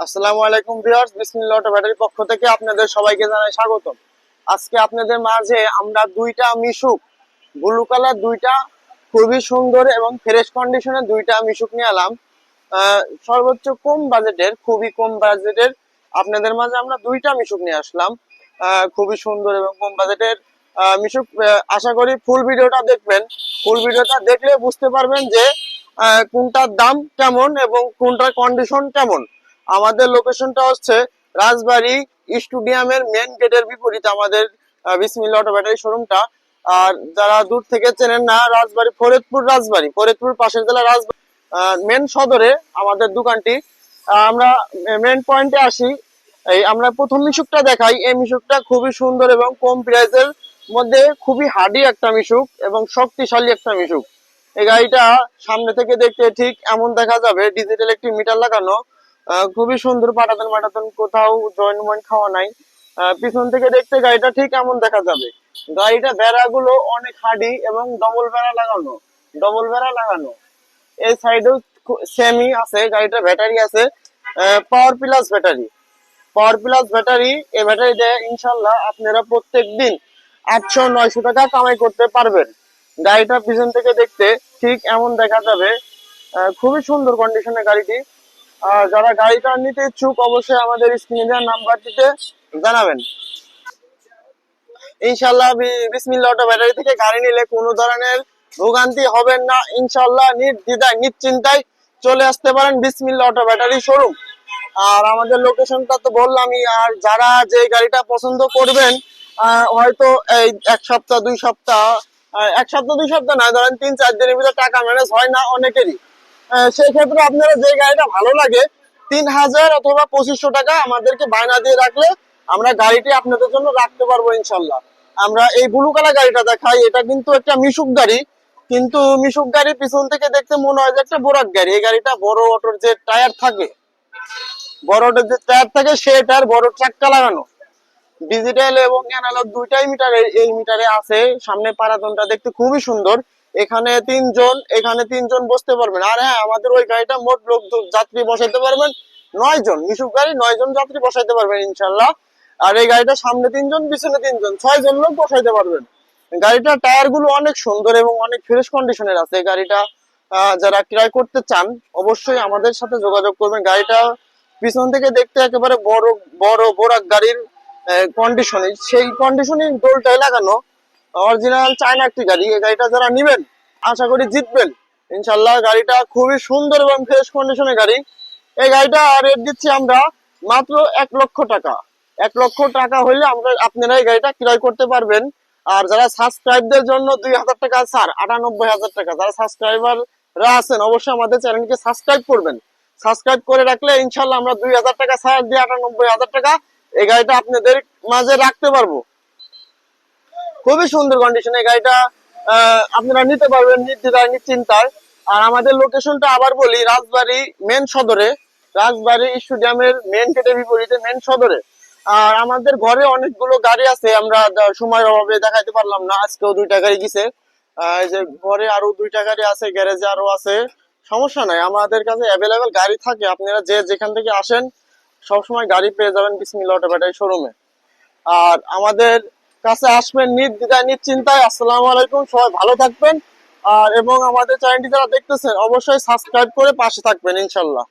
আসসালামু আলাইকুম ভিউয়ার্স, বিসমিল্লাহ অটো ব্যাটারির পক্ষ থেকে আপনাদের সবাইকে জানাই স্বাগতম। আজকে আপনাদের মাঝে আমরা দুইটা মিশুক ব্লু কালার, দুইটা খুবই সুন্দর এবং ফ্রেশ কন্ডিশনের দুইটা মিশুক নিয়ে এলাম। সর্বোচ্চ কম বাজেটের, খুবই কম বাজেটের আপনাদের মাঝে আমরা দুইটা মিশুক নিয়ে আসলাম। খুবই সুন্দর এবং কম বাজেটের মিশুক। আশা করি ফুল ভিডিওটা দেখবেন। ফুল ভিডিওটা দেখলে বুঝতে পারবেন যে কোনটার দাম কেমন এবং কোনটার কন্ডিশন কেমন। আমাদের লোকেশনটা হচ্ছে রাজবাড়ী স্টেডিয়ামের মেন গেটের বিপরীতে আমাদের বিসমিল্লাহ অটো ব্যাটারি শোরুমটা। আর যারা দূর থেকে চেনেন না, রাজবাড়ী ফরিদপুর পাশের জেলা রাজবাড়ী মেন সদরে আমাদের দোকানটি। আমরা মেন পয়েন্টে আসি। এই আমরা প্রথম মিশুকটা দেখাই। এই মিশুকটা খুবই সুন্দর এবং কম প্রাইসের মধ্যে খুবই হার্ডি একটা মিশুক এবং শক্তিশালী একটা মিশুক। এই গাড়িটা সামনে থেকে দেখতে ঠিক এমন দেখা যাবে, ডিজিটাল একটি মিটার লাগানো। খুবই সুন্দর, পাটাতন কোথাও জয়েন্ট ময়েন্ট খাওয়া নাই। পিছন থেকে দেখতে গাড়িটা ঠিক এমন দেখা যাবে। গাড়িটা বেড়াগুলো অনেক হার্ডি এবং ডবল বেড়া লাগানো। এই সাইডেও সেমি আছে। গাড়িটা ব্যাটারি আছে, পাওয়ার প্লাস ব্যাটারি। এই ব্যাটারি দিয়ে ইনশাল্লাহ আপনারা প্রত্যেক দিন 800-900 টাকা কামাই করতে পারবেন। গাড়িটা পিছন থেকে দেখতে ঠিক এমন দেখা যাবে। খুবই সুন্দর কন্ডিশনের গাড়িটি। যারা গাড়িটা নিতে ইচ্ছুক অবশ্যই আমাদের স্ক্রিনে দেওয়া নাম্বারটিতে জানাবেন। ইনশাল্লাহ বিসমিল্লাহ অটো ব্যাটারি থেকে গাড়ি নিলে কোনো ধরনের ভোগান্তি হবেন না। ইনশাল্লাহ নির্দ্বিধায় নিশ্চিন্তায় চলে আসতে পারেন বিসমিল্লাহ অটো ব্যাটারি শোরুম। আর আমাদের লোকেশনটা তো বললামই। আর যারা যে গাড়িটা পছন্দ করবেন, হয়তো এই এক সপ্তাহ 2 সপ্তাহ, না, ধরেন 3-4 দিনের ভিতরে টাকা ম্যানেজ হয় না অনেকেরই। সেই ক্ষেত্রে আপনারা যে গাড়িটা ভালো লাগে 3000 অথবা 2500 টাকা আমাদেরকে বায়না দিয়ে রাখলে আমরা গাড়িটি আপনাদের জন্য রাখতে পারবো ইনশাল্লাহ। আমরা এই ব্লু কালার গাড়িটা দেখাই। এটা কিন্তু একটা মিশুক গাড়ি, কিন্তু মিশুক গাড়ি পিছন থেকে দেখতে মনে হয় যে একটা বোরাক গাড়ি। এই গাড়িটা বড় অটোর যে টায়ার থাকে, সে টায়ার বড় ট্রাক্কা লাগানো। ডিজিটাল এবং অ্যানালগ দুইটাই এই মিটারে আছে। সামনে পারাতনটা দেখতে খুবই সুন্দর। এখানে তিনজন বসতে পারবেন। আর হ্যাঁ, আমাদের ওই গাড়িটা মোট লোক যাত্রী বসাইতে পারবেন 9 জন। মিশুক গাড়ি 9 জন যাত্রী বসাইতে পারবেন ইনশাল্লাহ। আর এই গাড়িটা সামনে 3 জন, পিছনে 3 জন, 6 জন লোক বসাইতে পারবেন। গাড়িটা টায়ার গুলো অনেক সুন্দর এবং অনেক ফ্রেশ কন্ডিশনের আছে। গাড়িটা যারা ক্রয় করতে চান অবশ্যই আমাদের সাথে যোগাযোগ করবেন। গাড়িটা পিছন থেকে দেখতে একেবারে বড় বড় বোরাক গাড়ির কন্ডিশনে, সেই কন্ডিশনে দোলটাই লাগানো। অরিজিনাল চায়না একটি গাড়ি। এই গাড়িটা যারা নিবেন আশা করি জিতবেন ইনশাল্লাহ। গাড়িটা খুবই সুন্দর এবং ফ্রেশ কন্ডিশনের গাড়ি। এই গাড়িটা রেট দিচ্ছি আমরা মাত্র 1 লক্ষ টাকা। 1 লক্ষ টাকা হইলে আপনারা এই গাড়িটা ক্রয় করতে পারবেন। আর যারা সাবস্ক্রাইবদের জন্য 2000 টাকা ছাড়, 98,000 টাকা। যারা সাবস্ক্রাইবাররা আছেন অবশ্যই আমাদের চ্যানেলকে সাবস্ক্রাইব করবেন। সাবস্ক্রাইব করে রাখলে ইনশাল্লাহ আমরা 2000 টাকা ছাড় দিয়ে 98,000 টাকা এই গাড়িটা আপনাদের মাঝে রাখতে পারবো। খুবই সুন্দর কন্ডিশনে গাড়িটা আপনারা নিতে পারবেন নির্দ্বিধায় নিশ্চিন্তায়। আর আমাদের লোকেশনটা আবার বলি, রাজবাড়ী স্টেডিয়ামের মেন গেটের বিপরীতে মেন সদরে। আর আমাদের ঘরে অনেকগুলো গাড়ি আছে, আমরা সময়ের অভাবে দেখাইতে পারলাম না। আজকেও 2টা গাড়ি গেছে। এই যে ঘরে আরো 2টা গাড়ি আছে, গ্যারেজে আরো আছে। সমস্যা নাই, আমাদের কাছে অ্যাভেলেবেল গাড়ি থাকে। আপনারা যে যেখান থেকে আসেন সবসময় গাড়ি পেয়ে যাবেন বিসমিল্লাহ অটো ব্যাটারি শোরুমে। আর আমাদের কাছে আসবেন নির্দ্বিধায় নিশ্চিন্তায়। আসসালামু আলাইকুম, সবাই ভালো থাকবেন। আর এবং আমাদের চ্যানেলটি যারা দেখতেছেন অবশ্যই সাবস্ক্রাইব করে পাশে থাকবেন ইনশাল্লাহ।